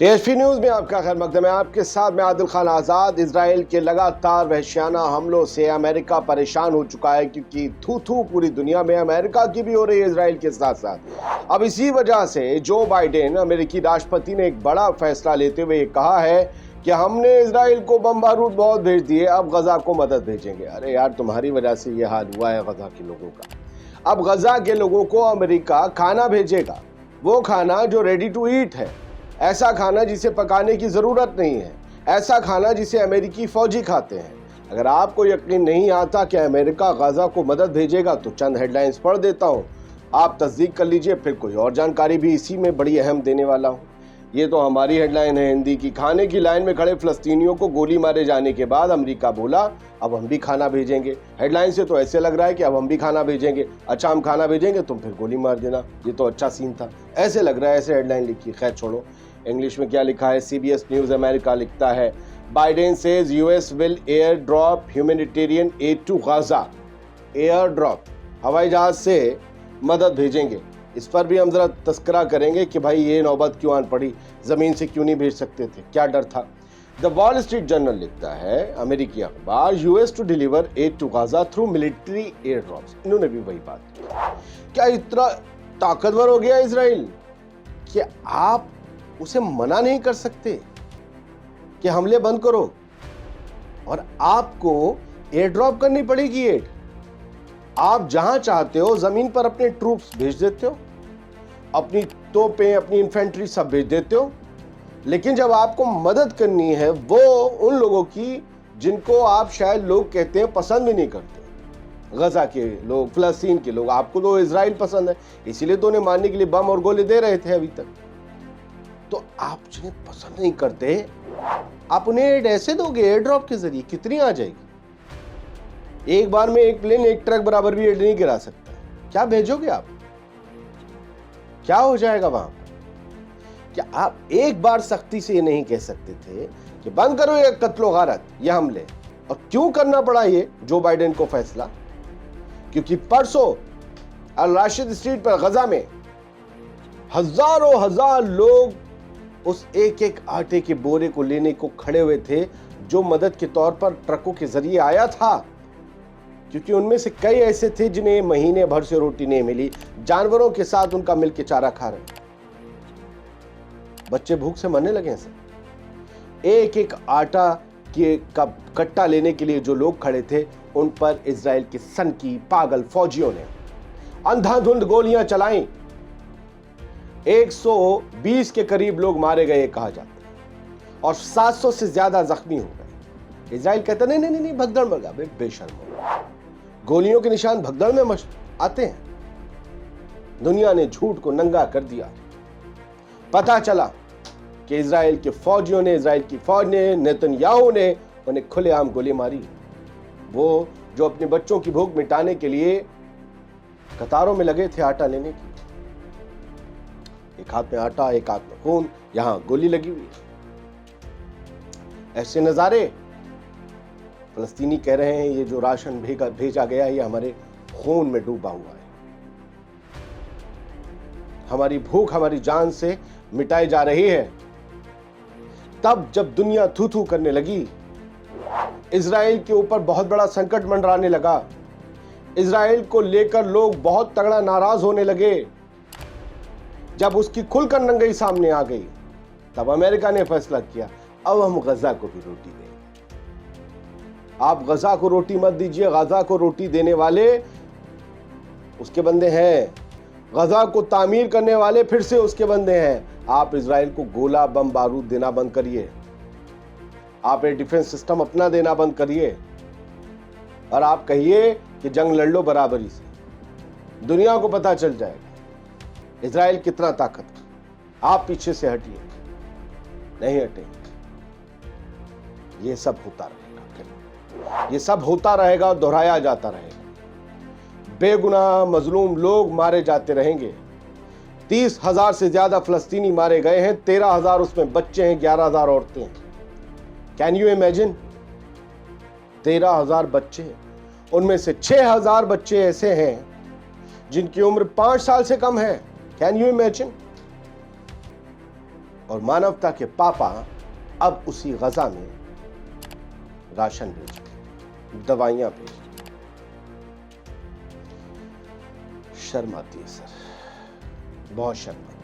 TSP news में आपका खैर मकदम है। आपके साथ मैं आदिल खान आजाद। इजराइल के लगातार वहशियाना हमलों से अमेरिका परेशान हो चुका है, क्योंकि थू थू पूरी दुनिया में अमेरिका की भी हो रही है इजराइल के साथ साथ। अब इसी वजह से जो बाइडेन अमेरिकी राष्ट्रपति ने एक बड़ा फैसला लेते हुए कहा है कि हमने इजराइल को बम बारूद बहुत भेज दिए, अब गजा को मदद भेजेंगे। अरे यार, तुम्हारी वजह से ये हाल हुआ है गजा के लोगों का। अब गजा के लोगों को अमेरिका खाना भेजेगा, वो खाना जो रेडी टू ईट है, ऐसा खाना जिसे पकाने की जरूरत नहीं है, ऐसा खाना जिसे अमेरिकी फौजी खाते हैं। अगर आपको यकीन नहीं आता कि अमेरिका गजा को मदद भेजेगा तो चंद हेडलाइंस पढ़ देता हूं, आप तस्दीक कर लीजिए। फिर कोई और जानकारी भी इसी में बड़ी अहम देने वाला हूं। ये तो हमारी हेडलाइन है हिंदी की। खाने की लाइन में खड़े फलस्तीनियों को गोली मारे जाने के बाद अमेरिका बोला अब हम भी खाना भेजेंगे। हेडलाइन से तो ऐसे लग रहा है कि अब हम भी खाना भेजेंगे। अच्छा, हम खाना भेजेंगे, तुम फिर गोली मार देना। ये तो अच्छा सीन था, ऐसे लग रहा है, ऐसे हेडलाइन लिखी। खैर छोड़ो, इंग्लिश में क्या लिखा है। सीबीएस न्यूज अमेरिका लिखता है, Biden says US will air drop humanitarian aid to Gaza. Air drop, हवाई जहाज से मदद भेजेंगे। इस पर भी हम जरा तस्करा करेंगे कि भाई ये नौबत क्यों आन पड़ी, जमीन से क्यों नहीं भेज सकते थे, क्या डर था। द वॉल स्ट्रीट जर्नल लिखता है, अमेरिकी अखबार, US to deliver aid to Gaza through military air drops. इन्होंने भी वही बात की। क्या इतना ताकतवर हो गया इजराइल कि आप उसे मना नहीं कर सकते कि हमले बंद करो, और आपको एयर ड्रॉप करनी पड़ेगी एड। आप जहां चाहते हो जमीन पर अपने ट्रूप्स भेज देते हो, अपनी तोपें, अपनी इन्फेंट्री सब भेज देते हो, लेकिन जब आपको मदद करनी है वो उन लोगों की जिनको आप शायद लोग कहते हैं पसंद भी नहीं करते, गजा के लोग, फलस्तीन के लोग। आपको तो इजराइल पसंद है, इसीलिए तो उन्हें मारने के लिए बम और गोले दे रहे थे अभी तक। तो आप जिन्हें पसंद नहीं करते, आप उन्हें एड ऐसे दोगे एयर ड्रॉप के जरिए, कितनी आ जाएगी। एक बार में एक प्लेन एक ट्रक बराबर भी एड नहीं गिरा सकता। क्या भेजोगे आप, क्या हो जाएगा वहां। क्या आप एक बार सख्ती से ये नहीं कह सकते थे कि बंद करो ये कत्लो गारत, ये हमले। और क्यों करना पड़ा ये जो बाइडेन को फैसला, क्योंकि परसों अल राशिद स्ट्रीट पर गजा में हजारों हजार लोग उस एक एक आटे के बोरे को लेने को खड़े हुए थे जो मदद के तौर पर ट्रकों के जरिए आया था, क्योंकि उनमें से कई ऐसे थे जिन्हें महीने भर से रोटी नहीं मिली, जानवरों के साथ उनका मिलके चारा खा रहे, बच्चे भूख से मरने लगे हैं। एक एक आटा के कट्टा लेने के लिए जो लोग खड़े थे, उन पर इजराइल के सनकी पागल फौजियों ने अंधाधुंध गोलियां चलाई। 120 के करीब लोग मारे गए कहा जाता है, और 700 से ज्यादा जख्मी हो गए। इजराइल कहता नहीं नहीं नहीं, भगदड़ मर गया। बेशर्म हो, गोलियों के निशान भगदड़ में आते हैं। दुनिया ने झूठ को नंगा कर दिया। पता चला कि इजराइल के फौजियों ने, इजराइल की फौज ने, नेतन्याहू ने उन्हें खुलेआम गोली मारी। वो जो अपने बच्चों की भूख मिटाने के लिए कतारों में लगे थे आटा लेने की, एक हाथ में आटा, एक हाथ में खून, यहां गोली लगी हुई है। ऐसे नजारे फलस्तीनी कह रहे हैं ये जो राशन भेजा गया है ये हमारे खून में डूबा हुआ है, हमारी भूख हमारी जान से मिटाई जा रही है। तब जब दुनिया थू थू करने लगी, इजराइल के ऊपर बहुत बड़ा संकट मंडराने लगा, इजराइल को लेकर लोग बहुत तगड़ा नाराज होने लगे, जब उसकी खुलकर नंगाई सामने आ गई, तब अमेरिका ने फैसला किया अब हम गजा को भी रोटी देंगे। आप गजा को रोटी मत दीजिए, गजा को रोटी देने वाले उसके बंदे हैं, गजा को तामीर करने वाले फिर से उसके बंदे हैं। आप इजराइल को गोला बम बारूद देना बंद करिए, आप ये डिफेंस सिस्टम अपना देना बंद करिए, और आप कहिए कि जंग लड़ लो बराबरी से। दुनिया को पता चल जाएगा इजराइल कितना ताकतवर। आप पीछे से हटिए, नहीं हटेंगे। ये सब होता रहेगा, ये सब होता रहेगा और दोहराया जाता रहेगा। बेगुनाह मजलूम लोग मारे जाते रहेंगे। 30,000 से ज्यादा फलस्तीनी मारे गए हैं, 13,000 उसमें बच्चे हैं, 11,000 औरतें हैं। कैन यू इमेजिन, 13,000 बच्चे हैं, उनमें से 6,000 बच्चे ऐसे हैं जिनकी उम्र 5 साल से कम है। Can you imagine. और मानवता के पापा अब उसी गजा में राशन भेज रहे, दवाइयां भेज रहे। शर्म आती है सर, बहुत शर्म आती है।